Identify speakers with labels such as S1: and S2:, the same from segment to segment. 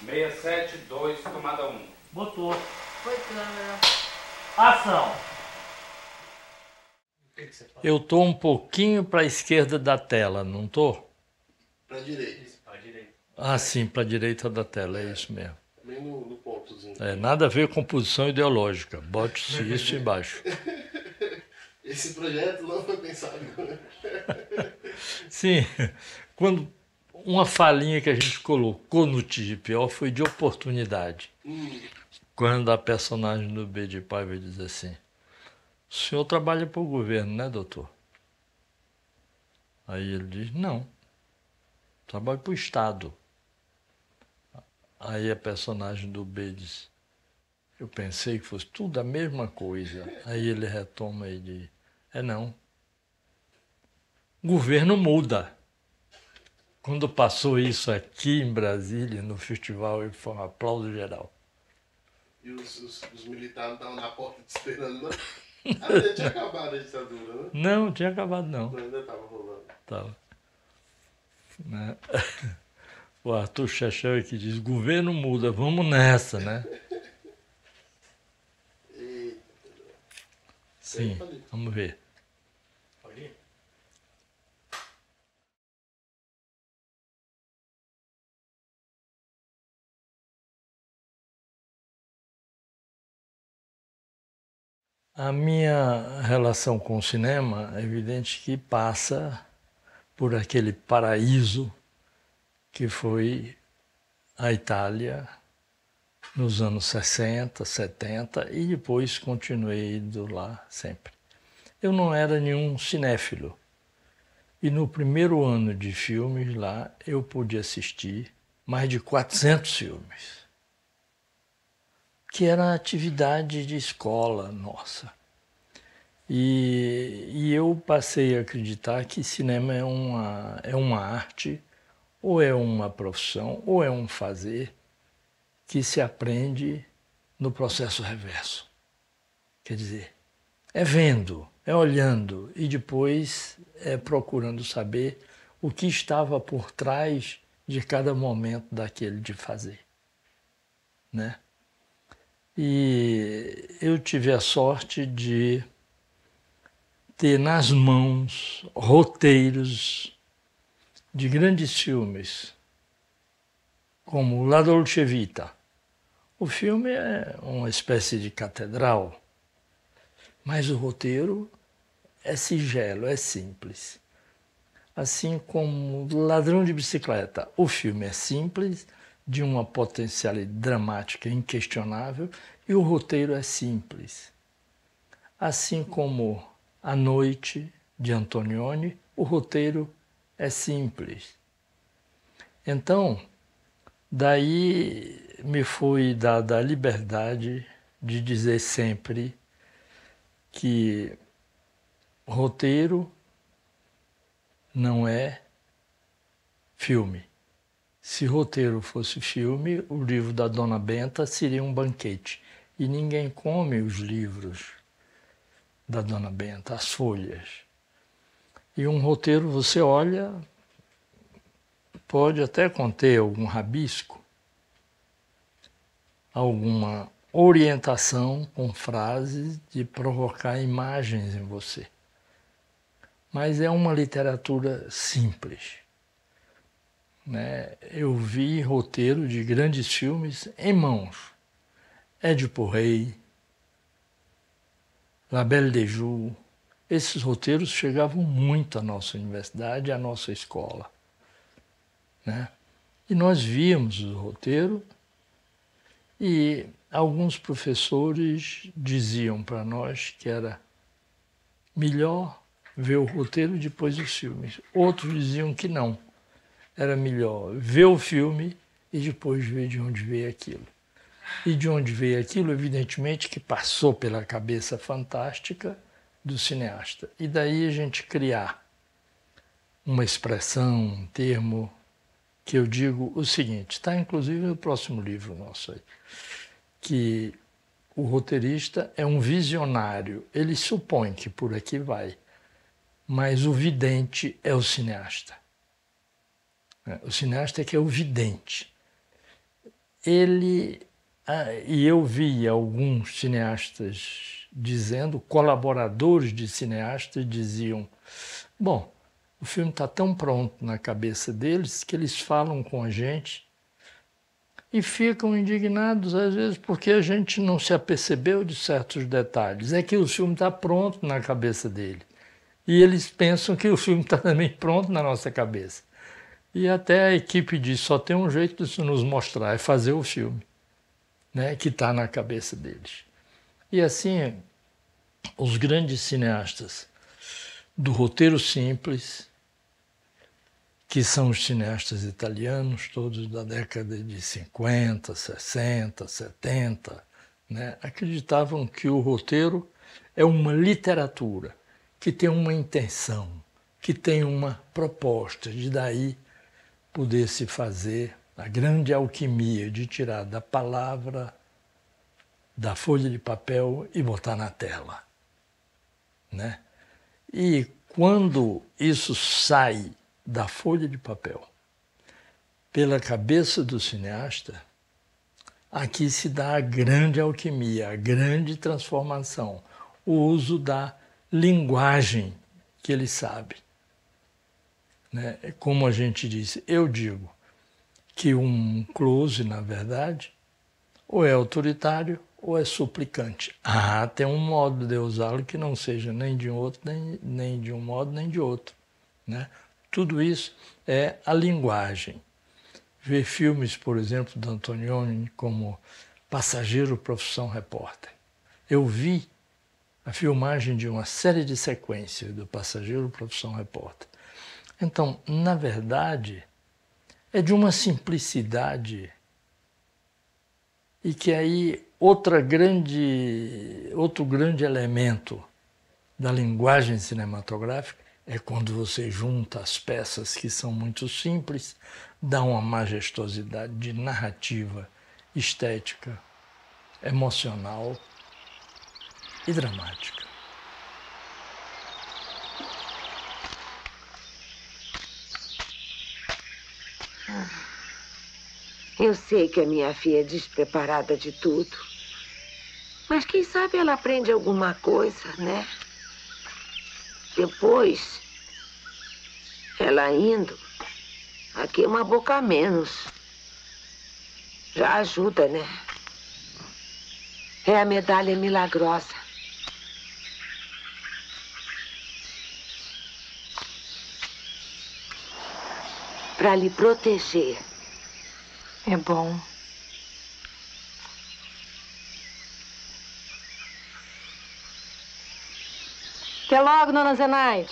S1: 672, tomada 1.
S2: Botou.
S3: Foi câmera.
S2: Ação. Eu tô um pouquinho para a esquerda da tela, não tô?
S4: Pra direita.
S1: Para direita.
S2: Ah, sim, para a direita da tela, é isso mesmo.
S4: Também no pontozinho.
S2: É, nada a ver com posição ideológica. Bote isso embaixo.
S4: Esse projeto não foi pensado.
S2: Sim, quando uma falinha que a gente colocou no TGPO foi de oportunidade. Quando a personagem do B de Paiva diz assim: o senhor trabalha para o governo, né, doutor? Aí ele diz: não, trabalho para o Estado. Aí a personagem do B diz: eu pensei que fosse tudo a mesma coisa. Aí ele retoma e diz: é não. O governo muda. Quando passou isso aqui em Brasília, no festival, foi um aplauso geral.
S4: E os militares não estavam na porta te esperando, não? Ah, já tinha acabado a ditadura, né?
S2: Não, não tinha acabado não.
S4: Não, ainda estava rolando.
S2: Tava. Né? O Arthur Chechel que diz: governo muda, vamos nessa, né?
S4: Eita.
S2: Sim, vamos ver.
S1: Pode ir?
S2: A minha relação com o cinema é evidente que passa por aquele paraíso que foi a Itália nos anos 60, 70 e depois continuei indo lá sempre. Eu não era nenhum cinéfilo e no primeiro ano de filmes lá eu pude assistir mais de 400 filmes, que era atividade de escola nossa. E eu passei a acreditar que cinema é uma arte, ou é uma profissão, ou é um fazer que se aprende no processo reverso. Quer dizer, é vendo, é olhando e depois é procurando saber o que estava por trás de cada momento daquele de fazer, né? E eu tive a sorte de ter nas mãos roteiros de grandes filmes, como La Dolce Vita. O filme é uma espécie de catedral, mas o roteiro é singelo, é simples. Assim como Ladrão de Bicicleta, o filme é simples, de uma potencialidade dramática inquestionável, e o roteiro é simples. Assim como A Noite, de Antonioni, o roteiro é simples. Então, daí me foi dada a liberdade de dizer sempre que roteiro não é filme. Se roteiro fosse filme, o livro da Dona Benta seria um banquete. E ninguém come os livros da Dona Benta, as folhas. E um roteiro, você olha, pode até conter algum rabisco, alguma orientação com frases de provocar imagens em você. Mas é uma literatura simples, né? Eu vi roteiro de grandes filmes em mãos. Édipo Rei, La Belle de Joux. Esses roteiros chegavam muito à nossa universidade, à nossa escola, né? E nós víamos o roteiro e alguns professores diziam para nós que era melhor ver o roteiro e depois os filmes. Outros diziam que não. Era melhor ver o filme e depois ver de onde veio aquilo. E de onde veio aquilo, evidentemente, que passou pela cabeça fantástica do cineasta. E daí a gente criar uma expressão, um termo, que eu digo o seguinte, está inclusive no próximo livro nosso aí, que o roteirista é um visionário, ele supõe que por aqui vai, mas o vidente é o cineasta. O cineasta é que é o vidente. e eu vi alguns cineastas dizendo, colaboradores de cineastas diziam, bom, o filme está tão pronto na cabeça deles que eles falam com a gente e ficam indignados, às vezes, porque a gente não se apercebeu de certos detalhes. É que o filme está pronto na cabeça dele. E eles pensam que o filme está também pronto na nossa cabeça. E até a equipe diz, só tem um jeito de se nos mostrar, é fazer o filme, né, que está na cabeça deles. E assim, os grandes cineastas do roteiro simples, que são os cineastas italianos, todos da década de 50, 60, 70, né, acreditavam que o roteiro é uma literatura, que tem uma intenção, que tem uma proposta, de daí poder se fazer a grande alquimia de tirar da palavra, da folha de papel e botar na tela, né? E quando isso sai da folha de papel pela cabeça do cineasta, aqui se dá a grande alquimia, a grande transformação, o uso da linguagem que ele sabe, né? Como a gente disse, eu digo que um close, na verdade, ou é autoritário ou é suplicante. Tem um modo de usá-lo que não seja nem de um outro, nem de um modo, nem de outro, né? Tudo isso é a linguagem. Ver filmes, por exemplo, do Antonioni como Passageiro, Profissão Repórter. Eu vi a filmagem de uma série de sequências do Passageiro, Profissão Repórter. Então, na verdade, é de uma simplicidade e que aí outro grande elemento da linguagem cinematográfica é quando você junta as peças que são muito simples, dá uma majestosidade de narrativa, estética, emocional e dramática.
S3: Eu sei que a minha filha é despreparada de tudo. Mas quem sabe ela aprende alguma coisa, né? Depois, ela indo, aqui é uma boca a menos. Já ajuda, né? É a medalha milagrosa. Para lhe proteger.
S5: É bom. Até logo, dona Zenaide.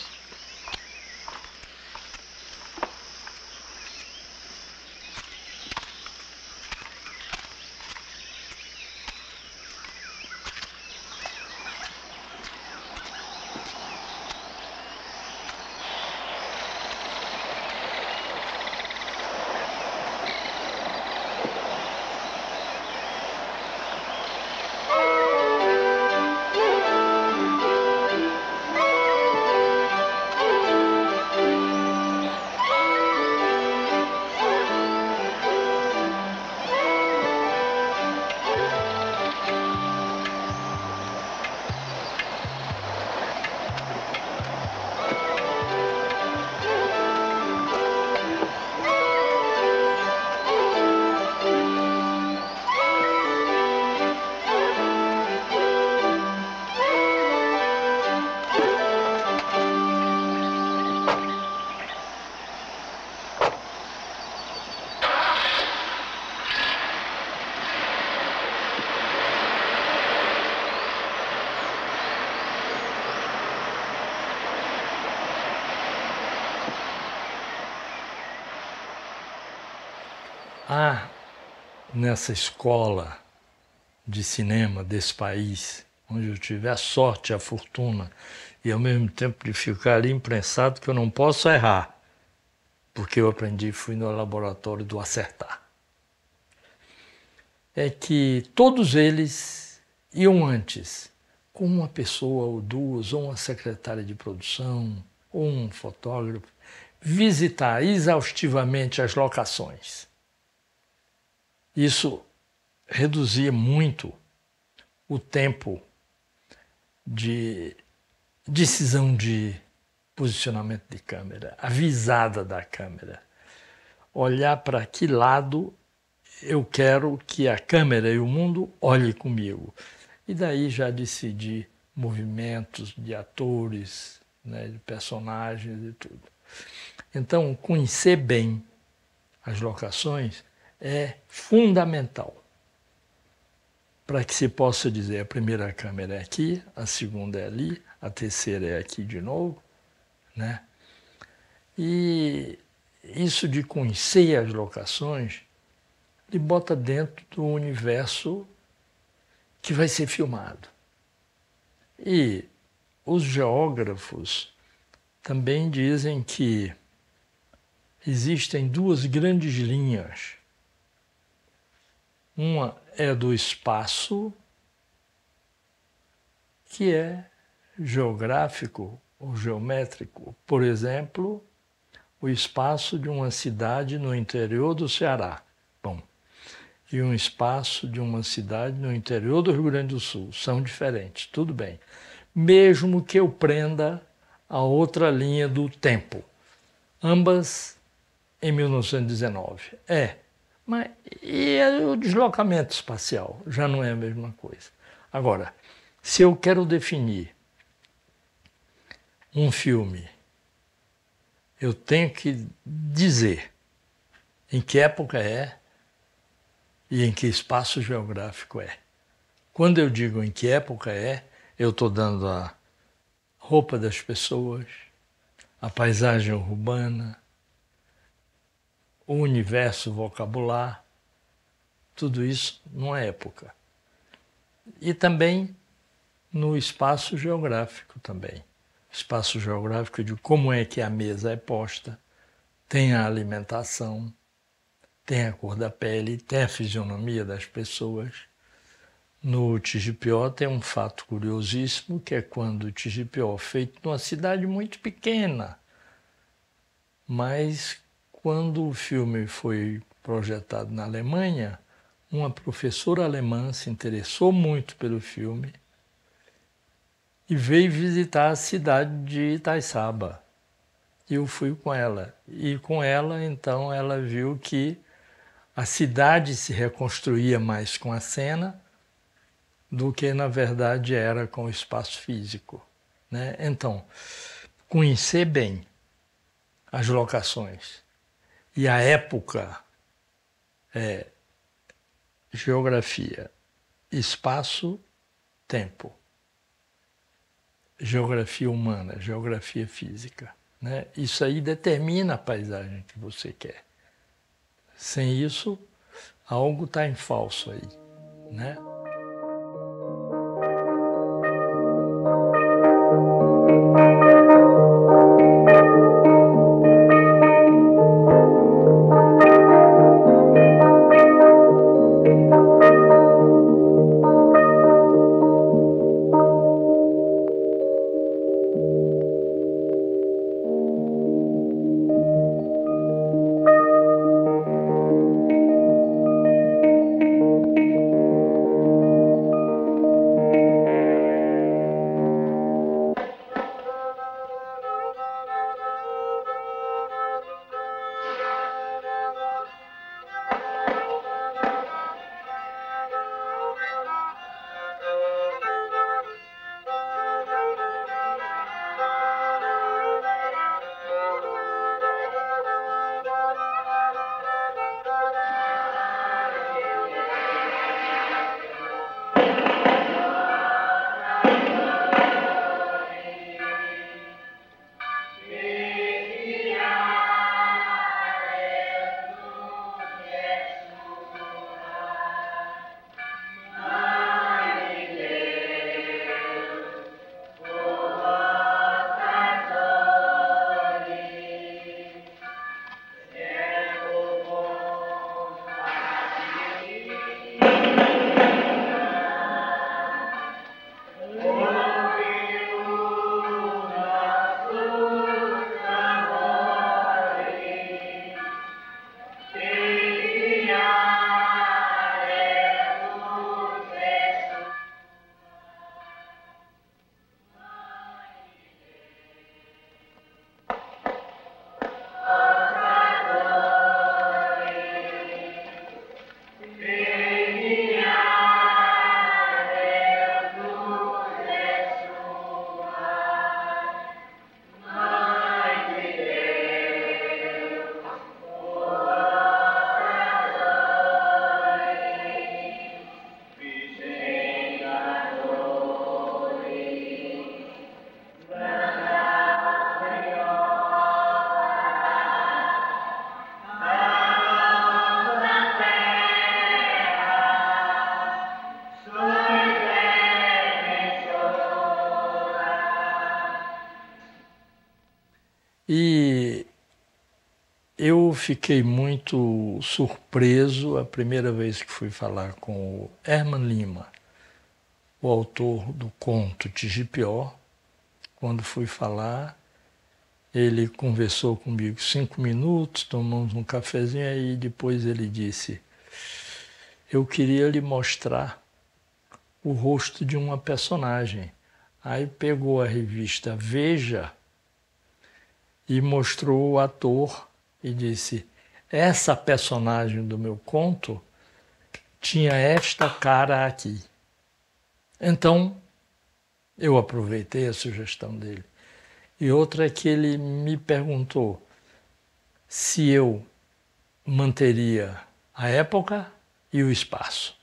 S2: Nessa escola de cinema desse país, onde eu tive a sorte, a fortuna e ao mesmo tempo de ficar ali imprensado que eu não posso errar, porque eu aprendi, fui no laboratório do acertar. É que todos eles iam antes com uma pessoa ou duas, ou uma secretária de produção, ou um fotógrafo, visitar exaustivamente as locações. Isso reduzia muito o tempo de decisão de posicionamento de câmera, a visada da câmera. Olhar para que lado eu quero que a câmera e o mundo olhem comigo. E daí já decidir movimentos de atores, né, de personagens e tudo. Então, conhecer bem as locações é fundamental para que se possa dizer a primeira câmera é aqui, a segunda é ali, a terceira é aqui de novo, né? E isso de conhecer as locações lhe bota dentro do universo que vai ser filmado. E os geógrafos também dizem que existem duas grandes linhas. Uma é do espaço, que é geográfico ou geométrico. Por exemplo, o espaço de uma cidade no interior do Ceará. Bom, e um espaço de uma cidade no interior do Rio Grande do Sul. São diferentes, tudo bem. Mesmo que eu prenda a outra linha do tempo. Ambas em 1919. Mas e o deslocamento espacial? Já não é a mesma coisa. Agora, se eu quero definir um filme, eu tenho que dizer em que época é e em que espaço geográfico é. Quando eu digo em que época é, eu estou dando a roupa das pessoas, a paisagem urbana, o universo vocabular, tudo isso numa época. E também no espaço geográfico também. Espaço geográfico de como é que a mesa é posta, tem a alimentação, tem a cor da pele, tem a fisionomia das pessoas. No TGPO tem um fato curiosíssimo, que é quando o TGPO, feito numa cidade muito pequena, mas quando o filme foi projetado na Alemanha, uma professora alemã se interessou muito pelo filme e veio visitar a cidade de Itaiçaba. Eu fui com ela. E com ela, então, ela viu que a cidade se reconstruía mais com a cena do que, na verdade, era com o espaço físico, né? Então, conhecer bem as locações e a época, geografia, espaço, tempo, geografia humana, geografia física, né? Isso aí determina a paisagem que você quer. Sem isso, algo está em falso aí, né? E eu fiquei muito surpreso a primeira vez que fui falar com o Herman Lima, o autor do conto Tigipió. Quando fui falar, ele conversou comigo 5 minutos, tomamos um cafezinho, aí depois ele disse: eu queria lhe mostrar o rosto de uma personagem. Aí pegou a revista Veja e mostrou o ator e disse: essa personagem do meu conto tinha esta cara aqui. Então, eu aproveitei a sugestão dele. E outra é que ele me perguntou se eu manteria a época e o espaço.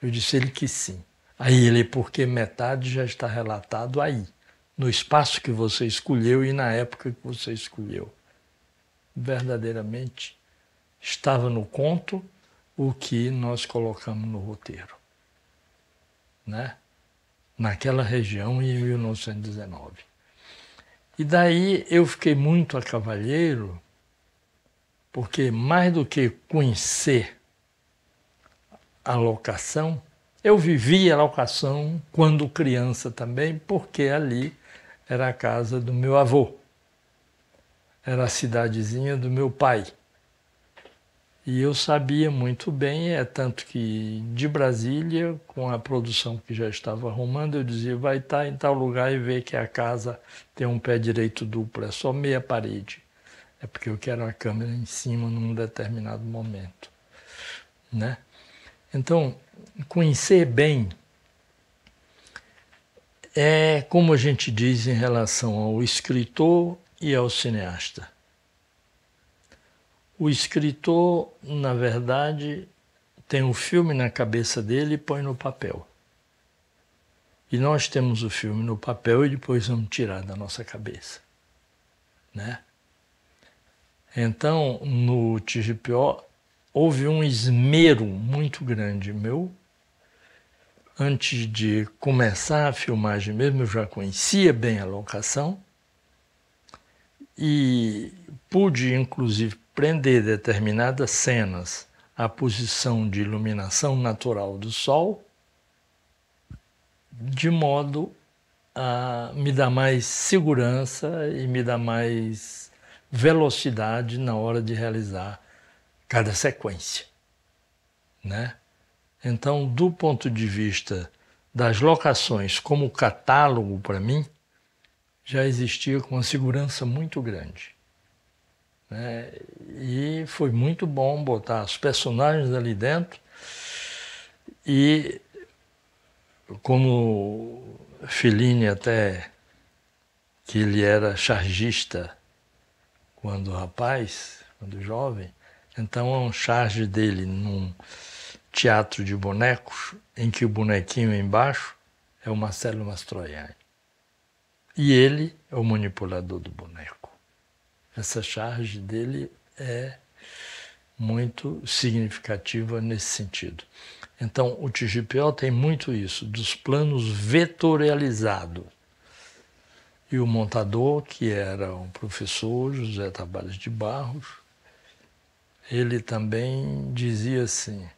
S2: Eu disse ele que sim. Aí ele, porque metade já está relatado aí, no espaço que você escolheu e na época que você escolheu. Verdadeiramente estava no conto o que nós colocamos no roteiro, né? Naquela região em 1919. E daí eu fiquei muito a cavalheiro, porque mais do que conhecer a locação, eu vivi a locação quando criança também, porque ali era a casa do meu avô. Era a cidadezinha do meu pai. E eu sabia muito bem, é tanto que de Brasília, com a produção que já estava arrumando, eu dizia: vai estar em tal lugar e ver que a casa tem um pé direito duplo, é só meia parede. É porque eu quero a câmera em cima num determinado momento, né? Então, conhecer bem é como a gente diz em relação ao escritor e ao cineasta. O escritor, na verdade, tem um filme na cabeça dele e põe no papel. E nós temos o filme no papel e depois vamos tirar da nossa cabeça, né? Então, no Tigipió, houve um esmero muito grande meu. Antes de começar a filmagem mesmo, eu já conhecia bem a locação e pude, inclusive, prender determinadas cenas à posição de iluminação natural do sol, de modo a me dar mais segurança e me dar mais velocidade na hora de realizar cada sequência, né? Então, do ponto de vista das locações como catálogo para mim, já existia com uma segurança muito grande, né? E foi muito bom botar os personagens ali dentro e, como Fellini até, que ele era chargista quando rapaz, quando jovem, então é um charge dele num teatro de bonecos, em que o bonequinho embaixo é o Marcello Mastroianni. E ele é o manipulador do boneco. Essa charge dele é muito significativa nesse sentido. Então, o Tigipió tem muito isso, dos planos vetorializados. E o montador, que era um professor, José Tavares de Barros, ele também dizia assim: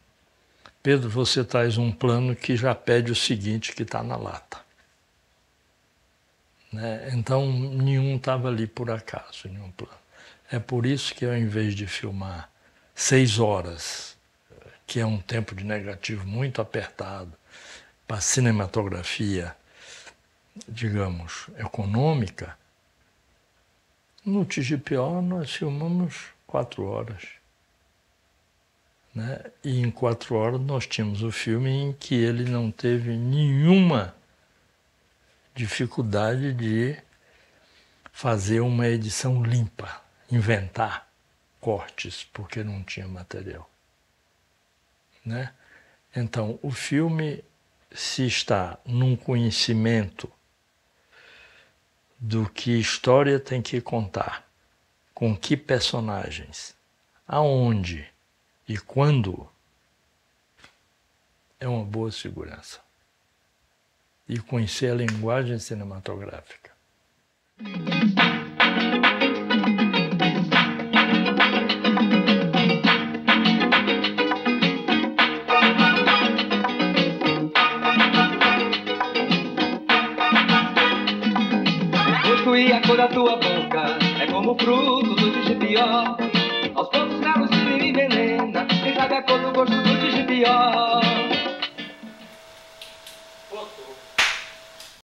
S2: Pedro, você traz um plano que já pede o seguinte, que está na lata. Né? Então, nenhum estava ali por acaso, nenhum plano. É por isso que, ao invés de filmar 6 horas, que é um tempo de negativo muito apertado, para cinematografia, digamos, econômica, no Tigipió nós filmamos 4 horas. né? E em 4 horas nós tínhamos o filme em que ele não teve nenhuma dificuldade de fazer uma edição limpa, inventar cortes, porque não tinha material, né? Então, o filme, se está num conhecimento do que história tem que contar, com que personagens, aonde e quando, é uma boa segurança. E conhecer a linguagem cinematográfica.
S6: O rosto e a cor da tua boca é como o fruto do tijipió. Aos poucos melos se me envenena, quem sabe a cor do gosto do tijipió.